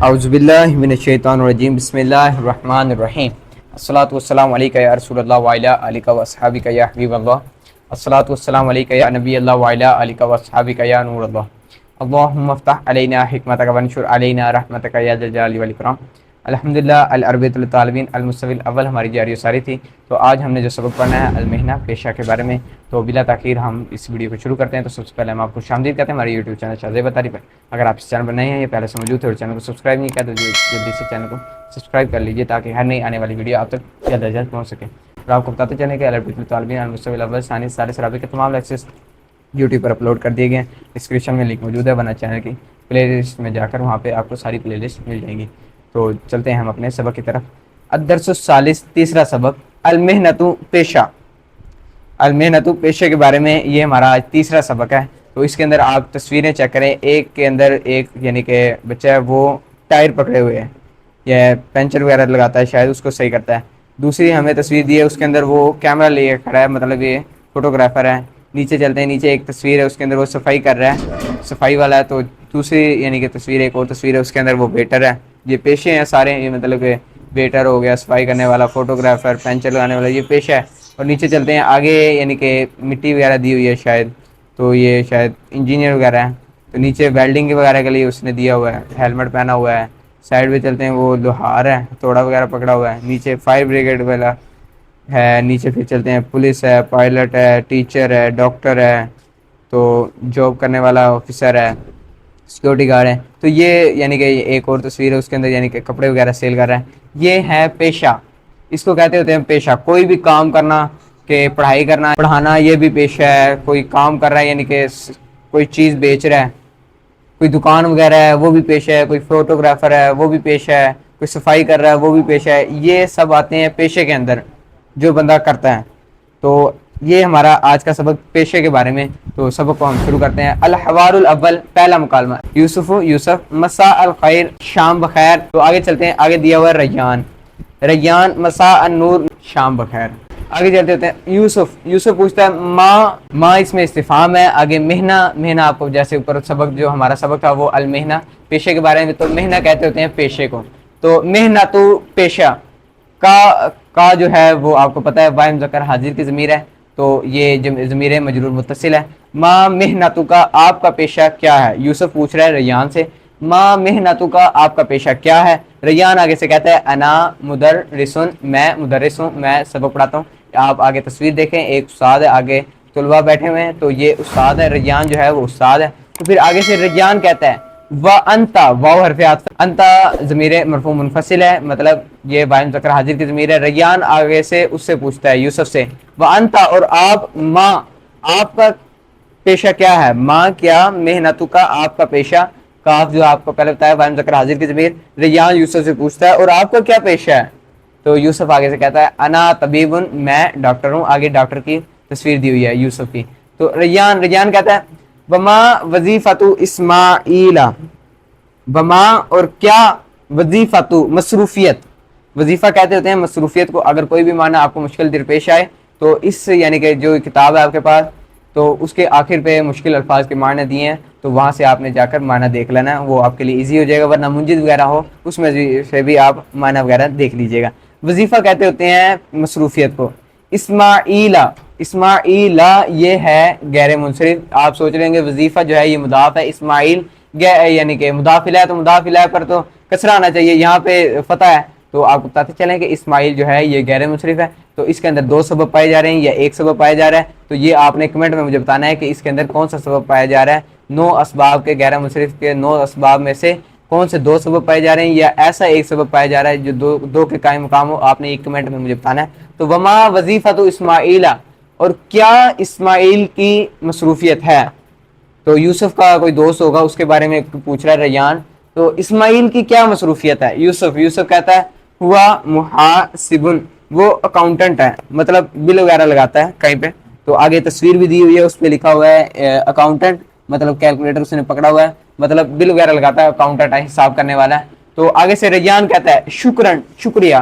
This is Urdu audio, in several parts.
اعوذ باللہ من الشیطان الرجیم بسم اللہ الرحمن الرحیم الصلاۃ والسلام علیکہ یا رسول اللہ وعلیٰ آلہ وصحابہ یا حبیب اللہ الصلاۃ والسلام علیکہ یا نبی اللہ وعلیٰ آلہ وصحابہ یا نور اللہ اللہم افتح علینا حکمتک وانشر علینا رحمتک یا ذا الجلال والاکرام۔ الحمدللہ العربیۃ للطالبین المستوی الاول ہماری جاری و ساری تھی۔ تو آج ہم نے جو سبق پڑھنا ہے المحنہ پیشہ کے بارے میں، تو بلا تاخیر ہم اس ویڈیو کو شروع کرتے ہیں۔ تو سب سے پہلے ہم آپ کو خوش آمدید کہتے ہیں ہمارے یوٹیوب چینل شاہ زیب طاری پر۔ اگر آپ اس چینل پر نئے ہیں یا پہلے سے موجود ہیں اور چینل کو سبسکرائب نہیں کیا تو جلدی سے چینل کو سبسکرائب کر لیجیے تاکہ ہر نئی آنے والی ویڈیو آپ تک جلد از جلد پہنچ سکے۔ اور آپ کو بتاتے چلیں کہ العربیۃ للطالبین المستوی الاول ثانی ثالث رابع کے تمام لیکچرز یوٹیوب پر اپلوڈ کر دیے گئے ہیں۔ ڈسکرپشن میں لنک موجود ہے، ورنہ چینل کی پلے لسٹ میں جا کر وہاں پہ آپ کو ساری پلے لسٹ مل جائیں گی۔ تو چلتے ہیں ہم اپنے سبق کی طرف۔ الدرس الثالث، تیسرا سبق، المحنۃ پیشہ۔ المحنۃ پیشے کے بارے میں یہ ہمارا آج تیسرا سبق ہے۔ تو اس کے اندر آپ تصویریں چیک کریں۔ ایک کے اندر ایک یعنی کہ بچہ ہے وہ ٹائر پکڑے ہوئے ہے یا پنچر وغیرہ لگاتا ہے، شاید اس کو صحیح کرتا ہے۔ دوسری ہمیں تصویر دی ہے، اس کے اندر وہ کیمرہ لے کھڑا ہے، مطلب یہ فوٹوگرافر ہے۔ نیچے چلتے ہیں، نیچے ایک تصویر ہے، اس کے اندر وہ صفائی کر رہا ہے، صفائی والا ہے۔ تو دوسری یعنی کہ تصویر، ایک اور تصویر ہے، اس کے اندر وہ ویٹر ہے۔ یہ پیشے ہیں سارے، یہ مطلب کہ ویٹر ہو گیا، صفائی کرنے والا، فوٹوگرافر، پنچر لگانے والا، یہ پیشہ ہے۔ اور نیچے چلتے ہیں آگے، یعنی کہ مٹی وغیرہ دی ہوئی ہے شاید، تو یہ شاید انجینئر وغیرہ ہے۔ تو نیچے ویلڈنگ وغیرہ کے لیے اس نے دیا ہوا ہے، ہیلمٹ پہنا ہوا ہے۔ سائڈ پہ چلتے ہیں، وہ لوہار ہے، ہتھوڑا وغیرہ پکڑا ہوا ہے۔ نیچے فائر بریگیڈ والا ہے، نیچے پھر چلتے ہیں پولیس ہے، پائلٹ ہے، ٹیچر ہے، ڈاکٹر ہے، تو جاب کرنے والا آفیسر ہے، سیکورٹی گارڈ ہے۔ تو یہ یعنی کہ ایک اور تصویر ہے، اس کے اندر یعنی کہ کپڑے وغیرہ سیل کر رہا ہے۔ یہ ہے پیشہ، اس کو کہتے ہوتے ہیں پیشہ۔ کوئی بھی کام کرنا، کہ پڑھائی کرنا، پڑھانا، یہ بھی پیشہ ہے۔ کوئی کام کر رہا ہے یعنی کہ کوئی چیز بیچ رہا ہے، کوئی دکان وغیرہ ہے، وہ بھی پیشہ ہے۔ کوئی فوٹوگرافر ہے، وہ بھی پیشہ ہے۔ کوئی صفائی کر رہا ہے، وہ بھی پیشہ ہے۔ یہ سب آتے ہیں پیشے کے اندر جو بندہ کرتا ہے۔ تو یہ ہمارا آج کا سبق پیشے کے بارے میں۔ تو سبق کو ہم شروع کرتے ہیں۔ الحوار الاول، پہلا مکالمہ، یوسف مساء الخیر، شام بخیر۔ تو آگے چلتے ہیں، آگے دیا ہوا ہے ریان مساء النور، شام بخیر۔ آگے چلتے ہوتے ہیں، یوسف پوچھتا ہے ماں اس میں استفہام ہے۔ آگے محنہ آپ کو جیسے اوپر سبق جو ہمارا سبق تھا وہ المحنہ پیشے کے بارے میں، تو محنہ کہتے ہوتے ہیں پیشے کو۔ تو محنۃ پیشہ کا جو ہے وہ آپ کو پتہ ہے واحد مذکر حاضر کی ضمیر ہے، تو یہ ضمیر مجرور متصل ہے۔ ما محنتو کا، آپ کا پیشہ کیا ہے؟ یوسف پوچھ رہا ہے ریان سے، ما محنتو کا، آپ کا پیشہ کیا ہے؟ ریان آگے سے کہتا ہے انا مدرسن، میں مدرس ہوں، میں سبق پڑھاتا ہوں۔ آپ آگے تصویر دیکھیں، ایک استاد ہے، آگے طلباء بیٹھے ہوئے ہیں، تو یہ استاد ہے، ریان جو ہے وہ استاد ہے۔ تو پھر آگے سے ریان کہتا ہے وَأَنْتَ، واو حرف عطف، انت ضمیر مرفوع منفصل ہے، مطلب یہ واحد مذکر حاضر کی ضمیر ہے۔ ریان آگے سے اس سے پوچھتا ہے، یوسف سے، وَأَنْتَ، اور آپ، ماں، آپ کا پیشہ کیا ہے؟ ماں کیا، محنتو کا، آپ کا پیشہ، کاف جو آپ کو پہلے بتایا واحد مذکر حاضر کی ضمیر۔ ریان یوسف سے پوچھتا ہے اور آپ کا کیا پیشہ ہے؟ تو یوسف آگے سے کہتا ہے انا طبیبن، میں ڈاکٹر ہوں۔ آگے ڈاکٹر کی تصویر دی ہوئی ہے یوسف کی۔ تو ریان کہتا ہے وما وظیفۃ اسماعیل، وما اور کیا، وظیفۃ مصروفیت، وظیفہ کہتے ہوتے ہیں مصروفیت کو۔ اگر کوئی بھی معنی آپ کو مشکل درپیش آئے تو اس یعنی کہ جو کتاب ہے آپ کے پاس، تو اس کے آخر پہ مشکل الفاظ کے معنی دیے ہیں، تو وہاں سے آپ نے جا کر معنی دیکھ لینا ہے، وہ آپ کے لیے ایزی ہو جائے گا۔ ورنہ منجد وغیرہ ہو اس میں سے بھی آپ معنی وغیرہ دیکھ لیجئے گا۔ وظیفہ کہتے ہوتے ہیں مصروفیت کو۔ اسماعیل یہ ہے غیر منصرف۔ آپ سوچ رہے ہیں کہ وظیفہ جو ہے یہ مضاف ہے، اسماعیل یعنی کہ مضاف الیہ، تو مضاف الیہ پر تو کسرہ آنا چاہیے، یہاں پہ فتح ہے۔ تو آپ کو بتاتے چلیں کہ اسماعیل جو ہے یہ غیر منصرف ہے۔ تو اس کے اندر دو سبب پائے جا رہے ہیں یا ایک سبب پایا جا رہا ہے، تو یہ آپ نے کمنٹ میں مجھے بتانا ہے کہ اس کے اندر کون سا سبب پایا جا رہا ہے۔ 9 اسباب کے غیر منصرف کے 9 اسباب میں سے کون سے 2 سبب پائے جا رہے ہیں، یا ایسا ایک سبب پایا جا رہا ہے جو دو کے قائم مقام ہو۔ آپ نے ایک کمنٹ میں مجھے بتانا ہے۔ تو وما وظیفۃ اسماعیل، اور کیا اسماعیل کی مصروفیت ہے؟ تو یوسف کا کوئی دوست ہوگا، اس کے بارے میں پوچھ رہا ہے ریان، تو اسماعیل کی کیا مصروفیت ہے؟ یوسف کہتا ہے ہوا محاسبن، وہ اکاؤنٹنٹ ہے، مطلب بل وغیرہ لگاتا ہے کہیں پہ۔ تو آگے تصویر بھی دی ہوئی ہے، اس پہ لکھا ہوا ہے اکاؤنٹنٹ، مطلب کیلکولیٹر اس نے پکڑا ہوا ہے، مطلب بل وغیرہ لگاتا ہے، اکاؤنٹنٹ ہے، حساب کرنے والا ہے۔ تو آگے سے ریان کہتا ہے شکرن، شکریہ۔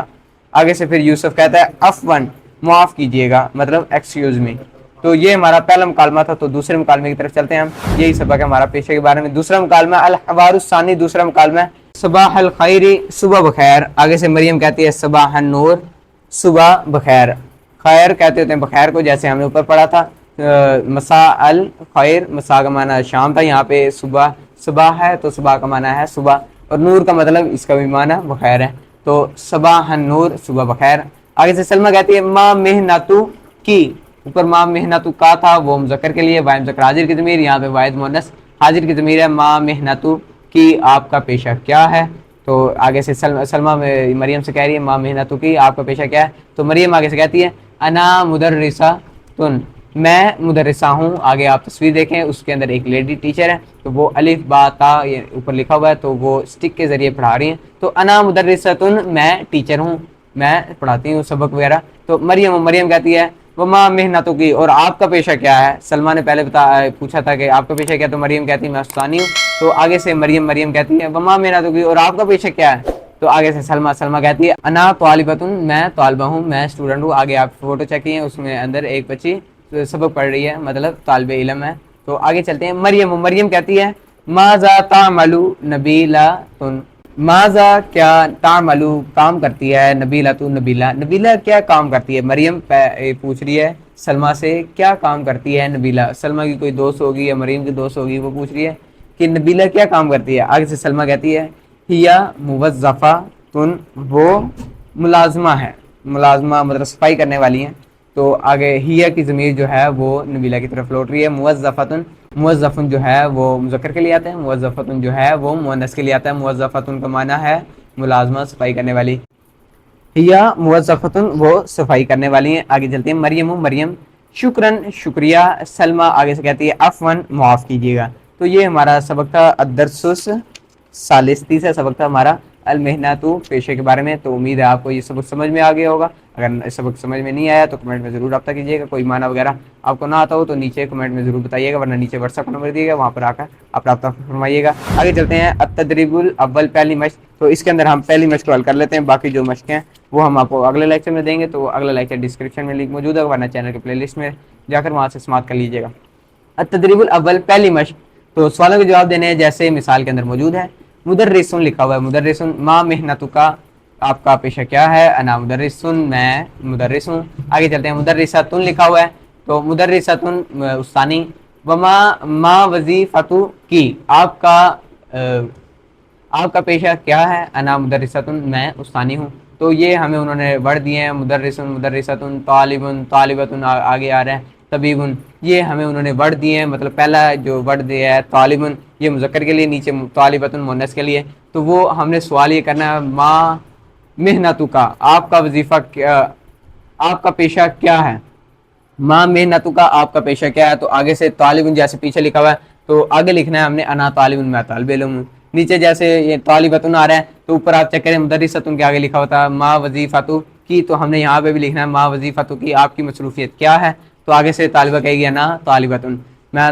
آگے سے پھر یوسف کہتا ہے عفون، معاف کیجئے گا، مطلب ایکسکیوز می۔ تو یہ ہمارا پہلا مکالمہ تھا۔ تو دوسرے مکالمے کی طرف چلتے ہیں ہم، یہی سبق ہے ہمارا پیشے کے بارے میں۔ دوسرا مکالمہ الحوار الثانی، دوسرا مکالمہ ہے صباح الخیر صبح بخیر. آگے سے مریم کہتی ہے صباح النور صبح بخیر. خیر کہتے ہوتے ہیں بخیر کو، جیسے ہم نے اوپر پڑھا تھا. مساء الخیر، مساء کا معنی شام تھا، یہاں پہ صبح صبح ہے تو صبح کا معنی ہے صبح، اور نور کا مطلب اس کا بھی معنی بخیر ہے. تو صباح النور صبح بخیر. آگے سے سلمہ کہتی ہے ما محنتو کی. اوپر ما محنتو کا تھا وہ مذکر کے لیے، واحد مذکر حاضر کی ضمیر، یہاں پہ واحد مؤنث حاضر کی ضمیر ہے. ما محنتو کی آپ کا پیشہ کیا ہے. تو آگے سے سلمہ مریم سے کہہ رہی ہے ما محنتو کی آپ کا پیشہ کیا ہے. تو مریم آگے سے کہتی ہے انا مدرسہ تن، میں مدرسہ ہوں. آگے آپ تصویر دیکھیں، اس کے اندر ایک لیڈی ٹیچر ہے، تو وہ الف با تا اوپر لکھا ہوا ہے، تو وہ اسٹک کے ذریعے پڑھا رہی ہیں. تو انا مدرسۃن، میں ٹیچر ہوں، میں پڑھاتی ہوں سبق وغیرہ. تو مریم کہتی ہے وما محنتو کی، اور آپ کا پیشہ کیا ہے. سلمہ نے پہلے پوچھا تھا کہ آپ کا پیشہ کیا، تو مریم کہتی ہے میں استانی ہوں. تو آگے سے مریم کہتی ہے وما محنتو کی، اور آپ کا پیشہ کیا ہے. تو آگے سے سلمہ کہتی ہے انا طالبۃن، میں طالبہ ہوں، میں اسٹوڈنٹ ہوں. آگے آپ فوٹو چیک کیے، اس میں اندر ایک بچی سبق پڑھ رہی ہے، مطلب طالب علم ہے. تو آگے چلتے ہیں. مریم کہتی ہے ماذا تعمل نبیلۃ، ماذا کیا تعملو کام کرتی ہے، نبیلۃ نبیلہ کیا کام کرتی ہے. مریم پوچھ رہی ہے سلمہ سے کیا کام کرتی ہے نبیلہ. سلمہ کی کوئی دوست ہوگی یا مریم کی دوست ہوگی، وہ پوچھ رہی ہے کہ نبیلہ کیا کام کرتی ہے. آگے سے سلمہ کہتی ہے ہیا موظفہ تن، وہ ملازمہ ہے، ملازمہ مطلب صفائی کرنے والی ہیں. تو آگے ہیا کی ضمیر جو ہے وہ نبیلہ کی طرف لوٹ رہی ہے. موظفتن، موظفن جو ہے وہ مذکر کے لیے آتا ہے، موظفتن جو ہے وہ مؤنث کے لیے آتا ہے. موظفتن کا معنی ہے ملازمہ، صفائی کرنے والی. ہیا موظفتن، وہ صفائی کرنے والی ہیں. آگے چلتے ہیں. مریم شکرن شکریہ. سلمہ آگے سے کہتی ہے عفواً معاف کیجیے گا. تو یہ ہمارا سبق تھا الدرس الثالث، تیسرا سبق تھا ہمارا المحنتو، پیشے کے بارے میں. تو امید ہے آپ کو یہ سبق سمجھ میں آ گیا ہوگا. اگر سبق سمجھ میں نہیں آیا تو کمنٹ میں ضرور رابطہ کیجیے گا. کوئی معنی وغیرہ آپ کو نہ آتا ہو تو نیچے کمنٹ میں ضرور بتائیے گا، ورنہ نیچے واٹس ایپ نمبر دیے گا، وہاں پر آ کر آپ رابطہ فرمائیے گا. آگے چلتے ہیں. التدریب الاول، پہلی مشق. تو اس کے اندر ہم پہلی مشق کو حل کر لیتے ہیں، باقی جو مشقیں ہیں وہ ہم آپ کو اگلے لیکچر میں دیں گے. تو اگلا لیکچر ڈسکرپشن میں لنک موجود ہے، ورنہ چینل کے پلے لسٹ میں جا کر وہاں سے سماعت کر لیجیے گا. التدریب الاول، پہلی مشق. تو سوالوں کے جواب دینے ہیں جیسے مثال کے اندر موجود ہے. مدرسن لکھا ہوا ہے، مدرسن. ما محنتو کا، آپ کا پیشہ کیا ہے. انا مدرسن، میں مدرس ہوں. آگے چلتے ہیں. مدرسۃن لکھا ہوا ہے، تو مدرسۃن استانی. وما ما وظیفتو کی، آپ کا پیشہ کیا ہے. انا مدرسۃن، میں استانی ہوں. تو یہ ہمیں انہوں نے ورڈ دیے ہیں، مدرسن، مدرسۃن، طالبن، طالبۃن، آگے آ رہا ہے طبیبن. یہ ہمیں انہوں نے ورڈ دیے ہیں. مطلب پہلا جو ورڈ دیا ہے طالبن، یہ مذکر کے لیے، نیچے طالبۃن مؤنث کے لیے. تو وہ ہم نے سوال یہ کرنا ہے ما محنتو کا، آپ کا وظیفہ کیا، آپ کا پیشہ کیا ہے. ما محنتو کا، آپ کا پیشہ کیا ہے. تو آگے سے طالبن جیسے پیچھے لکھا ہوا ہے تو آگے لکھنا ہے ہم نے انا طالبن، میں طالب علم ہوں. نیچے جیسے یہ طالبۃن آ رہا ہے تو اوپر آپ چیک کریں مدرسۃن کے آگے لکھا ہوتا ما وظیفتو کی، تو ہم نے یہاں پہ بھی لکھنا ہے ما وظیفتو کی، آپ کی مصروفیت کیا ہے. تو آگے سے طالبہ کہے گی انا طالبۃن، میں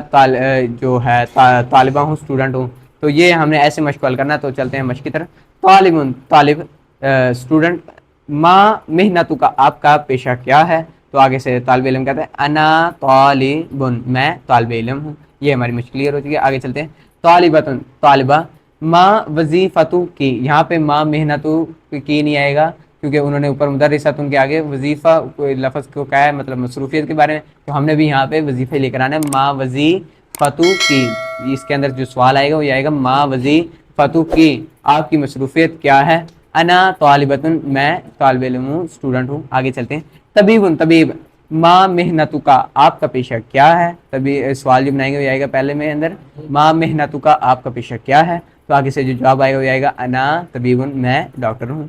جو ہے طالبہ ہوں، اسٹوڈنٹ ہوں. تو یہ ہم نے ایسے مشق حل کرنا ہے. تو چلتے ہیں مشق کی طرف. طالبن، طالب، اسٹوڈنٹ. ما محنتو کا، آپ کا پیشہ کیا ہے. تو آگے سے طالب علم کہتا ہے انا طالبن، میں طالب علم ہوں. یہ ہماری مشق کلیئر ہو چکی ہے. آگے چلتے ہیں. طالبۃن، طالبہ. ما وظیفتو کی، یہاں پہ ما محنتو کی نہیں آئے گا کیونکہ انہوں نے اوپر مدرسۃن کے آگے وظیفہ لفظ کو کہا ہے، مطلب مصروفیت کے بارے میں. تو ہم نے بھی یہاں پہ وظیفے لے کر آنا ہے ما وظیفتو کی. اس کے اندر جو سوال آئے گا وہ یہ آئے گا ما وظیفتو کی، آپ کی مصروفیت کیا ہے. انا طالبۃن، میں طالب علم ہوں، اسٹوڈنٹ ہوں. آگے چلتے ہیں. طبیبن، طبیب. ما محنتو کا، آپ کا پیشہ کیا ہے. سوال جو بنائیں گے وہ آئے گا پہلے میں اندر ما محنتو کا، آپ کا پیشہ کیا ہے. تو آگے سے جو جواب آئے گا وہ آئے گا انا طبیبن، میں ڈاکٹر ہوں.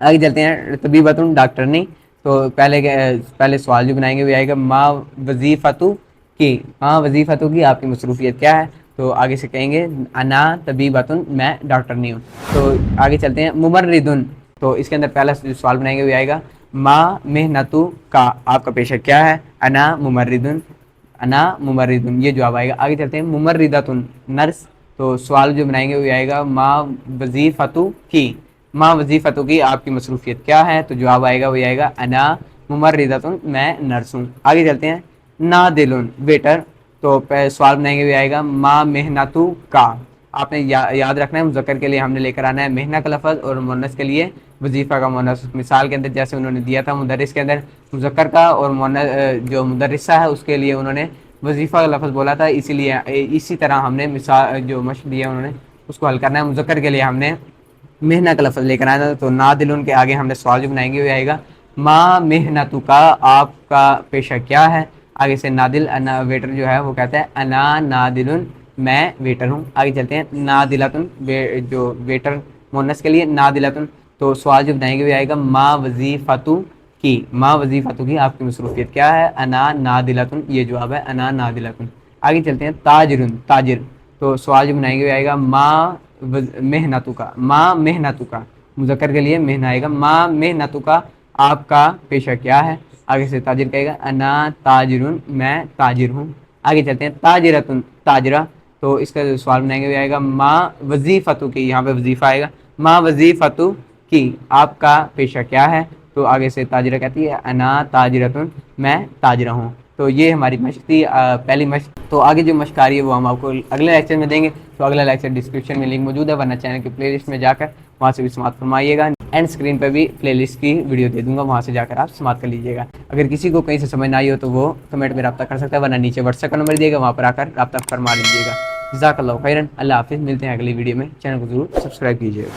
آگے چلتے ہیں. طبیبۃن، ڈاکٹر نہیں. تو پہلے سوال جو بنائیں گے وہ آئے گا ما وظیفتو کی، ما وظیفتو کی، آپ کی مصروفیت کیا ہے. تو آگے سے کہیں گے انا طبیبۃن، میں ڈاکٹر نہیں ہوں. تو آگے چلتے ہیں. ممرضن. تو اس کے اندر پہلا جو سوال بنائیں گے وہ آئے گا ما محنتو کا، آپ کا پیشہ کیا ہے. انا ممرضن، انا ممرضن، یہ جواب آئے گا. آگے چلتے ہیں. ممرضۃن، نرس. تو سوال جو بنائیں گے وہ آئے گا ما وظیفتو کی، ما وظیفتو کی، آپ کی مصروفیت کیا ہے. تو جواب آئے گا وہ آئے گا انا ممرضۃ، میں نرس ہوں. آگے چلتے ہیں. نادلن، ویٹر. تو سوال بنائیں گے وہ آئے گا ما محنتو کا، آپ نے یاد رکھنا ہے مذکر کے لیے ہم نے لے کر آنا ہے مہنہ کا لفظ اور مؤنث کے لیے وظیفہ کا مؤنث. مثال کے اندر جیسے انہوں نے دیا تھا مدرس کے اندر مذکر کا اور جو مدرسہ ہے اس کے لیے انہوں نے وظیفہ کا لفظ بولا تھا. اسی لیے اسی طرح ہم نے مثال جو مشق دیا انہوں نے اس کو حل کرنا ہے. مذکر کے لیے ہم نے مہنہ کا لفظ لے کر آنا. تو نادل کے آگے ہم نے سوال جو بنائیں گے وہ آئے گا ما محنتو کا, آپ کا پیشہ کیا ہے. آگے سے نادل ویٹر جو ہے وہ کہتا ہے انا نادل, میں ویٹر ہوں. آگے چلتے ہیں نادلتن جو ویٹر مونس کے لیے نادلتن. تو سوال جو بنائیں گے وہ آئے گا ما وظیفتو کی, ما وظیفتو کی آپ کی مصروفیت کیا ہے. انا نادلتن یہ جواب ہے انا نادلتن. آگے چلتے ہیں تاجرن تاجر. تو سوال جو بنائیں گے وہ آئے گا ما محنتو کا, ما محنتو کا مذکر کے لیے مہنہ آئے گا ما محنتو کا آپ کا پیشہ کیا ہے. آگے سے تاجر کہے گا انا تاجرن میں تاجر ہوں. آگے چلتے ہیں تاجرتن تاجرہ. تو اس کا سوال بنائیں گے وہ آئے گا ما وظیفتو کی, یہاں پہ وظیفہ آئے گا ما وظیفتو کی آپ کا پیشہ کیا ہے. تو آگے سے تاجرہ کہتی ہے انا تاجرتن میں تاجرہ ہوں. تو یہ ہماری مشق تھی پہلی مشق. تو آگے جو مشق آ رہی ہے وہ ہم آپ کو اگلے لیکچر میں دیں گے. تو اگلا لیکچر ڈسکرپشن میں لنک موجود ہے, ورنہ چینل کی پلے لسٹ میں جا کر وہاں سے بھی سماعت فرمائیے گا. اینڈ اسکرین پہ بھی پلے لسٹ کی ویڈیو دے دوں گا, وہاں سے جا کر آپ سماعت کر لیجیے گا. اگر کسی کو کہیں سے سمجھ نہ آئی ہو تو وہ کمنٹ میں رابطہ کر سکتا ہے, ورنہ نیچے واٹس ایپ کا نمبر دیے گا, وہاں پر آ کر رابطہ فرما لیجیے گا. جزاک اللہ خیرن. اللہ حافظ. ملتے ہیں اگلی ویڈیو میں. چینل کو ضرور سبسکرائب کیجیے گا.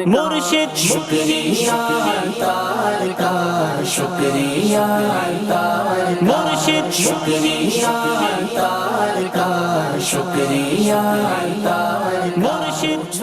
مرشد شکریہ تار کا شکریہ مرشد شکریہ تار کا شکریہ مرشد